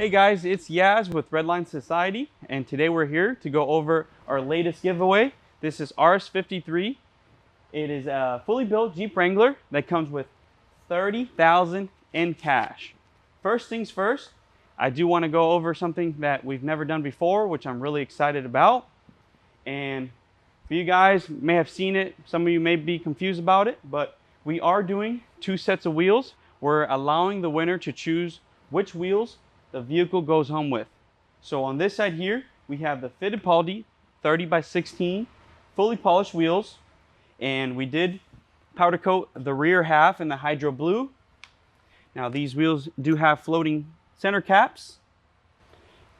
Hey guys, it's Yaz with 𝗪𝗓𝗧, and today we're here to go over our latest giveaway. This is RS53. It is a fully built Jeep Wrangler that comes with $30,000 in cash. First things first, I do want to go over something that we've never done before, which I'm really excited about. And for you guys may have seen it, some of you may be confused about it, but we are doing 2 sets of wheels. We're allowing the winner to choose which wheels the vehicle goes home with. So on this side here, we have the 𝗪𝗪𝗧 30x16 fully polished wheels, and we did powder coat the rear half in the hydro blue. Now these wheels do have floating center caps,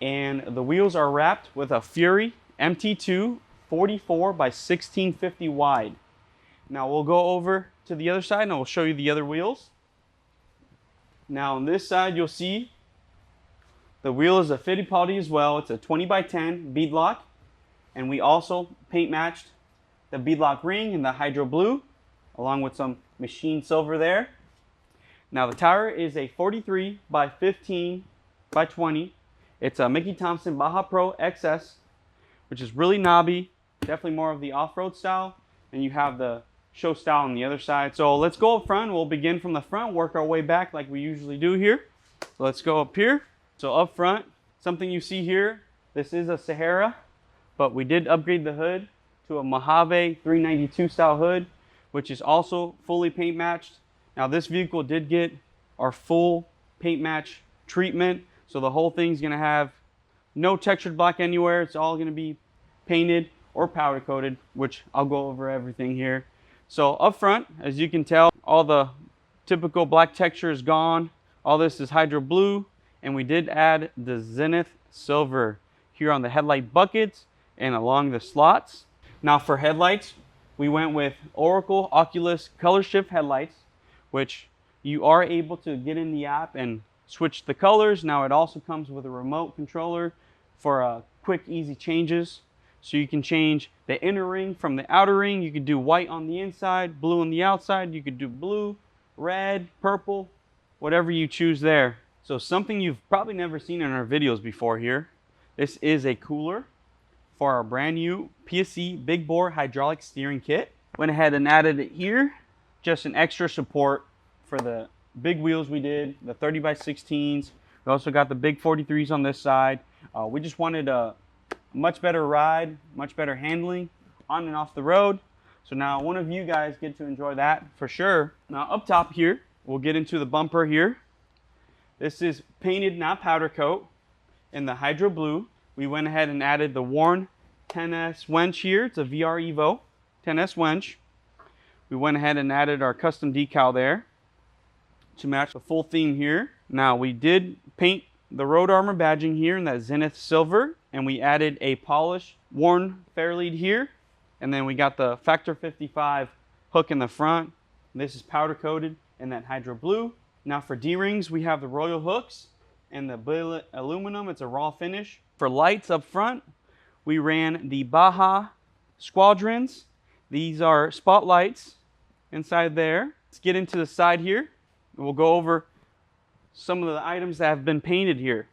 and the wheels are wrapped with a Fury MT2 44x1650 wide. Now we'll go over to the other side and I'll show you the other wheels. Now on this side you'll see the wheel is a 𝗪𝗪𝗧 as well. It's a 20x10 beadlock, and we also paint matched the beadlock ring in the hydro blue along with some machined silver there. Now the tire is a 43x15x20. It's a Mickey Thompson Baja Pro XS, which is really knobby, definitely more of the off-road style, and you have the show style on the other side. So let's go up front. We'll begin from the front, work our way back like we usually do here. So let's go up here. So up front, something you see here, this is a Sahara, but we did upgrade the hood to a Mojave 392 style hood, which is also fully paint matched. Now this vehicle did get our full paint match treatment, so the whole thing's gonna have no textured black anywhere. It's all gonna be painted or powder coated, which I'll go over everything here. So up front, as you can tell, all the typical black texture is gone. All this is hydro blue. And we did add the zenith silver here on the headlight buckets and along the slots. Now for headlights, we went with Oracle Oculus color shift headlights, which you are able to get in the app and switch the colors. Now it also comes with a remote controller for quick, easy changes. So you can change the inner ring from the outer ring. You could do white on the inside, blue on the outside. You could do blue, red, purple, whatever you choose there. So something you've probably never seen in our videos before here. This is a cooler for our brand new PSC big bore hydraulic steering kit. Went ahead and added it here. Just an extra support for the big wheels we did, the 30x16s. We also got the big 43s on this side. We just wanted a much better ride, much better handling on and off the road. So now one of you guys get to enjoy that for sure. Now up top here, we'll get into the bumper here. This is painted, not powder coat, in the hydro blue. We went ahead and added the worn 10S winch here. It's a VR Evo 10S winch. We went ahead and added our custom decal there to match the full theme here. Now we did paint the road armor badging here in that zenith silver, and we added a polished worn fairlead here, and then we got the Factor 55 hook in the front. This is powder coated in that hydro blue. Now for D-rings, we have the Royal hooks and the billet aluminum. It's a raw finish. For lights up front, we ran the Baja Squadrons. These are spotlights inside there. Let's get into the side here. We'll go over some of the items that have been painted here.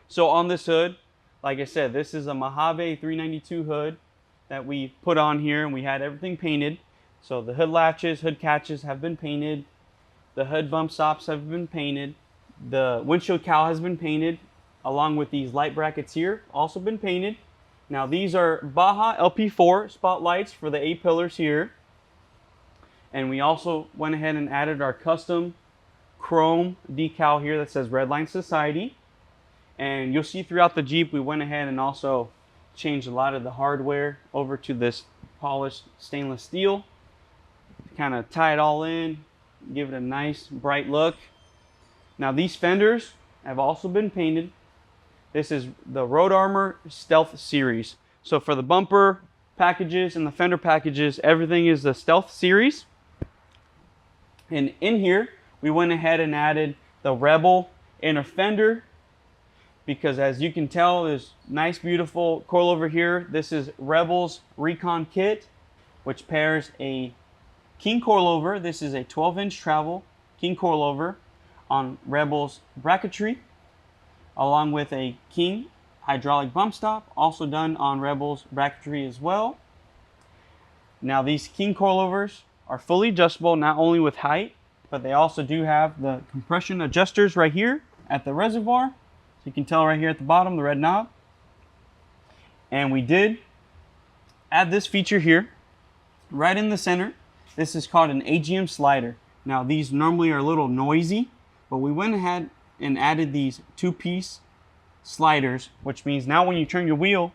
So on this hood, like I said, this is a Mojave 392 hood that we put on here, and we had everything painted. So the hood latches, hood catches have been painted. The hood bump stops have been painted. The windshield cowl has been painted, along with these light brackets here, also been painted. Now these are Baja LP4 spotlights for the 8 pillars here. And we also went ahead and added our custom chrome decal here that says 𝗪𝗓𝗧. And you'll see throughout the Jeep, we went ahead and also changed a lot of the hardware over to this polished stainless steel to kind of tie it all in, give it a nice bright look. Now these fenders have also been painted. This is the Road Armor Stealth series. So for the bumper packages and the fender packages, everything is the Stealth series. And in here, we went ahead and added the Rebel inner fender, because as you can tell, there's nice beautiful coilover here. This is Rebel's Recon kit, which pairs a King coilover. This is a 12-inch travel King coilover on Rebel's bracketry along with a King hydraulic bump stop, also done on Rebel's bracketry as well. Now these King coilovers are fully adjustable, not only with height, but they also do have the compression adjusters right here at the reservoir. So you can tell right here at the bottom, the red knob. And we did add this feature here, right in the center. This is called an AGM slider. Now these normally are a little noisy, but we went ahead and added these two-piece sliders, which means now when you turn your wheel,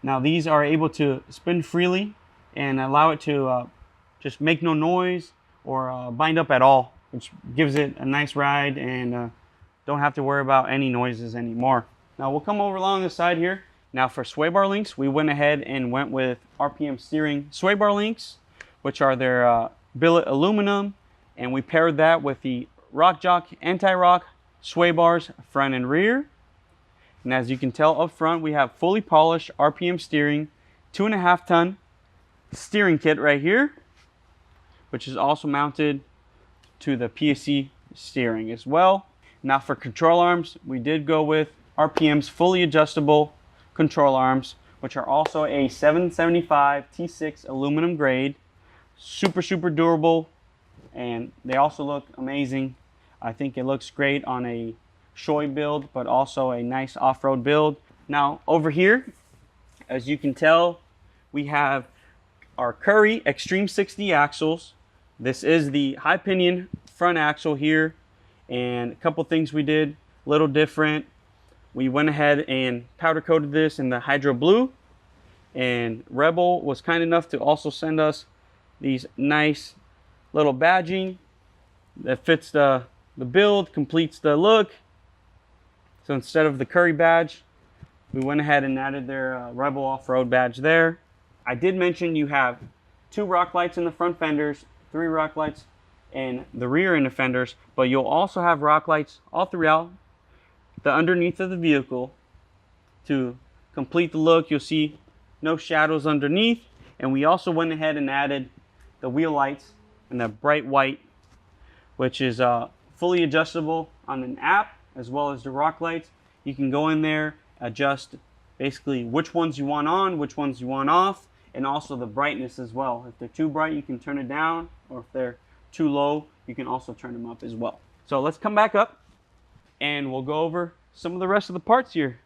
now these are able to spin freely and allow it to just make no noise or bind up at all, which gives it a nice ride and don't have to worry about any noises anymore. Now we'll come over along the side here. Now for sway bar links, we went ahead and went with RPM steering sway bar links, which are their billet aluminum, and we paired that with the Rock Jock anti-rock sway bars front and rear. And as you can tell up front, we have fully polished RPM steering, 2.5 ton steering kit right here, which is also mounted to the PSC steering as well. Now for control arms, we did go with RPM's fully adjustable control arms, which are also a 775 T6 aluminum grade, super durable, and they also look amazing. I think it looks great on a showy build, but also a nice off-road build. Now over here, as you can tell, we have our Curry Extreme 60 axles. This is the high pinion front axle here, and a couple things we did a little different. We went ahead and powder coated this in the hydro blue, and Rebel was kind enough to also send us these nice little badging that fits the build, completes the look. So instead of the Curry badge, we went ahead and added their Rebel off-road badge there. I did mention you have 2 rock lights in the front fenders, 3 rock lights in the rear end of fenders, but you'll also have rock lights all throughout the underneath of the vehicle. To complete the look, you'll see no shadows underneath, and we also went ahead and added the wheel lights in the bright white, which is fully adjustable on an app, as well as the rock lights. You can go in there, adjust basically which ones you want on, which ones you want off, and also the brightness as well. If they're too bright, you can turn it down, or if they're too low, you can also turn them up as well. So let's come back up and we'll go over some of the rest of the parts here.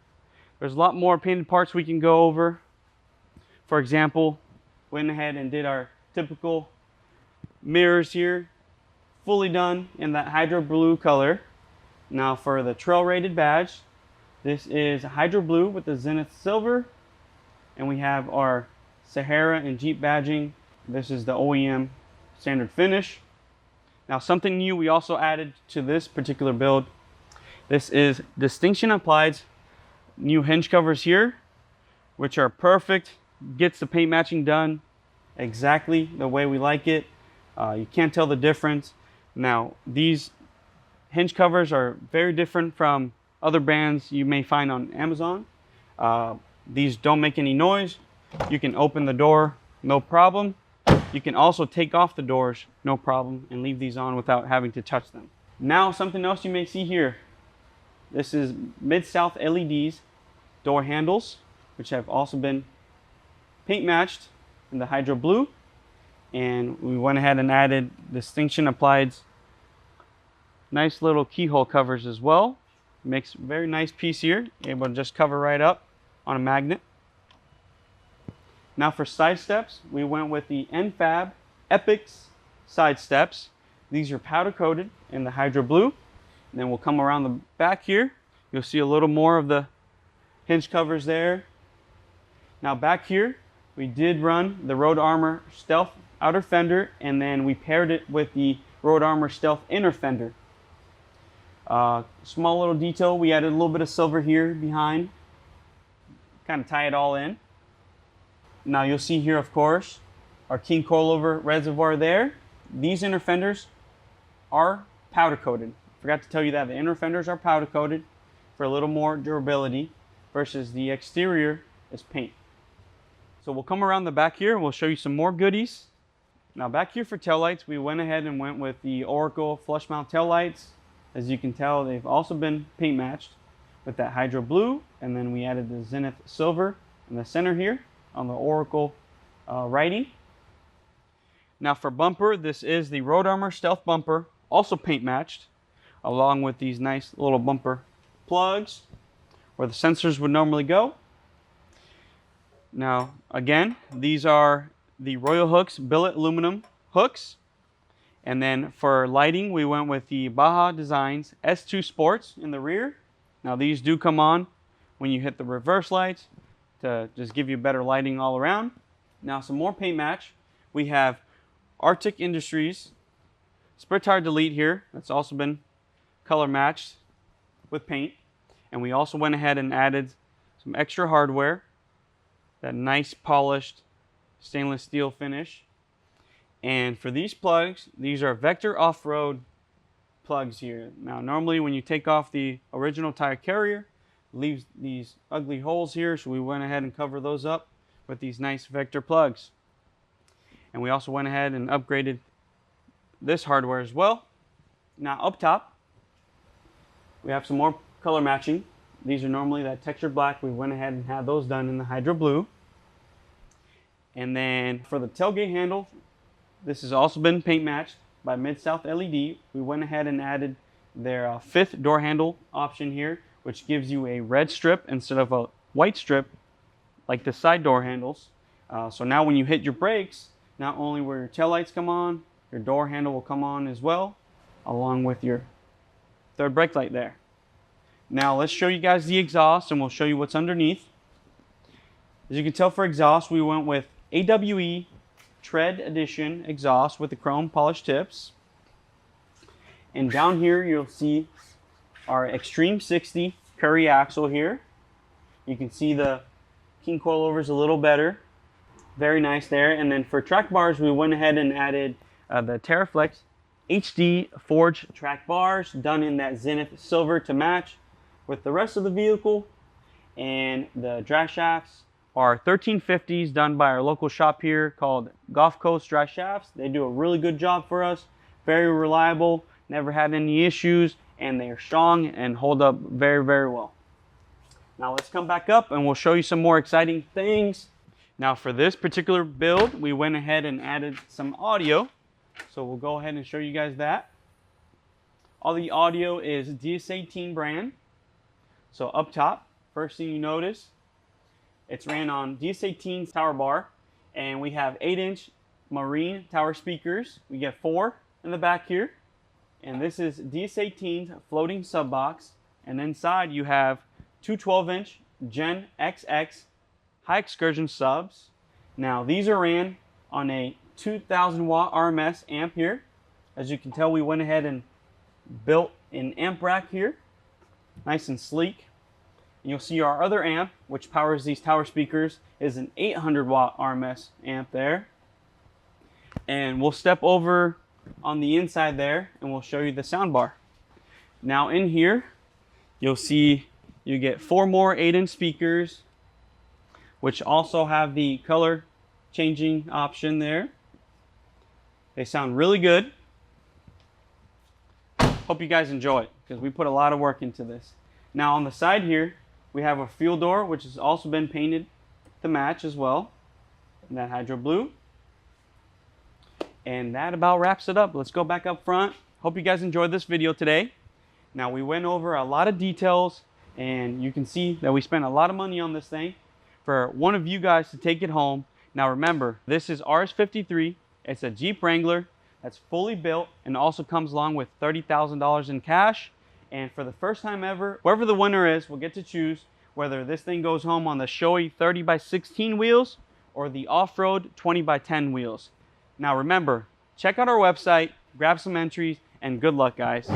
There's a lot more painted parts we can go over. For example, went ahead and did our typical mirrors here, fully done in that hydro blue color. Now for the trail rated badge, this is hydro blue with the Zenith silver, and we have our Sahara and Jeep badging. This is the OEM standard finish. Now something new we also added to this particular build. This is Distinction Applied's new hinge covers here, which are perfect. Gets the paint matching done exactly the way we like it. You can't tell the difference. Now these hinge covers are very different from other brands you may find on Amazon. These don't make any noise. You can open the door, no problem. You can also take off the doors, no problem, and leave these on without having to touch them. Now something else you may see here. This is Mid-South LEDs door handles, which have also been paint matched in the hydro blue. And we went ahead and added Distinction Applied's nice little keyhole covers as well. Makes a very nice piece here, able to just cover right up on a magnet. Now for side steps, we went with the Enfab Epix side steps. These are powder coated in the hydro blue. And then we'll come around the back here. You'll see a little more of the hinge covers there. Now back here, we did run the Road Armor Stealth outer fender, and then we paired it with the Road Armor Stealth inner fender. Small little detail, we added a little bit of silver here behind, kind of tie it all in. Now you'll see here, of course, our King coilover reservoir there. These inner fenders are powder coated. Forgot to tell you that the inner fenders are powder coated for a little more durability, versus the exterior is paint. So we'll come around the back here and we'll show you some more goodies. Now back here for taillights, we went ahead and went with the Oracle flush mount taillights. As you can tell, they've also been paint matched with that hydro blue, and then we added the zenith silver in the center here on the Oracle writing. Now for bumper, this is the Road Armor Stealth bumper, also paint matched, along with these nice little bumper plugs where the sensors would normally go. Now again, these are the Royal Hooks billet aluminum hooks. And then for lighting, we went with the Baja Designs S2 Sports in the rear. Now these do come on when you hit the reverse lights to just give you better lighting all around. Now some more paint match. We have Arctic Industries spare tire delete here. That's also been color matched with paint. And we also went ahead and added some extra hardware. That nice polished stainless steel finish. And for these plugs, these are Vector off-road plugs here. Now normally when you take off the original tire carrier, it leaves these ugly holes here, so we went ahead and covered those up with these nice Vector plugs. And we also went ahead and upgraded this hardware as well. Now up top, we have some more color matching. These are normally that textured black. We went ahead and had those done in the hydro blue. And then for the tailgate handle, this has also been paint matched by Mid-South LED. We went ahead and added their 5th door handle option here, which gives you a red strip instead of a white strip like the side door handles. So now when you hit your brakes, not only will your taillights come on, your door handle will come on as well, along with your 3rd brake light there. Now let's show you guys the exhaust, and we'll show you what's underneath. As you can tell, for exhaust, we went with AWE Tread Edition exhaust with the chrome polished tips. And down here you'll see our Extreme 60 Curry axle here. You can see the king coilovers a little better. Very nice there. And then for track bars, we went ahead and added the TerraFlex HD forged track bars, done in that zenith silver to match with the rest of the vehicle. And the drag shafts are 1350s done by our local shop here called Gulf Coast Dry Shafts. They do a really good job for us. Very reliable, never had any issues, and they are strong and hold up very, very well. Now let's come back up and we'll show you some more exciting things. Now for this particular build, we went ahead and added some audio. So we'll go ahead and show you guys that. All the audio is DS18 brand. So up top, first thing you notice, it's ran on DS18's tower bar, and we have 8-inch marine tower speakers. We get 4 in the back here, and this is DS18's floating sub box. And inside you have 2 12-inch Gen XX high excursion subs. Now these are ran on a 2000 watt RMS amp here. As you can tell, we went ahead and built an amp rack here, nice and sleek. And you'll see our other amp, which powers these tower speakers, is an 800 watt RMS amp there. And we'll step over on the inside there and we'll show you the sound bar. Now in here, you'll see you get 4 more 8-inch speakers, which also have the color changing option there. They sound really good. Hope you guys enjoy it, because we put a lot of work into this. Now on the side here, we have a fuel door, which has also been painted to match as well, in that hydro blue. And that about wraps it up. Let's go back up front. Hope you guys enjoyed this video today. Now we went over a lot of details, and you can see that we spent a lot of money on this thing for one of you guys to take it home. Now remember, this is RS53. It's a Jeep Wrangler that's fully built and also comes along with $30,000 in cash. And for the first time ever, whoever the winner is will get to choose whether this thing goes home on the showy 30x16 wheels or the off-road 20x10 wheels. Now remember, check out our website, grab some entries, and good luck, guys.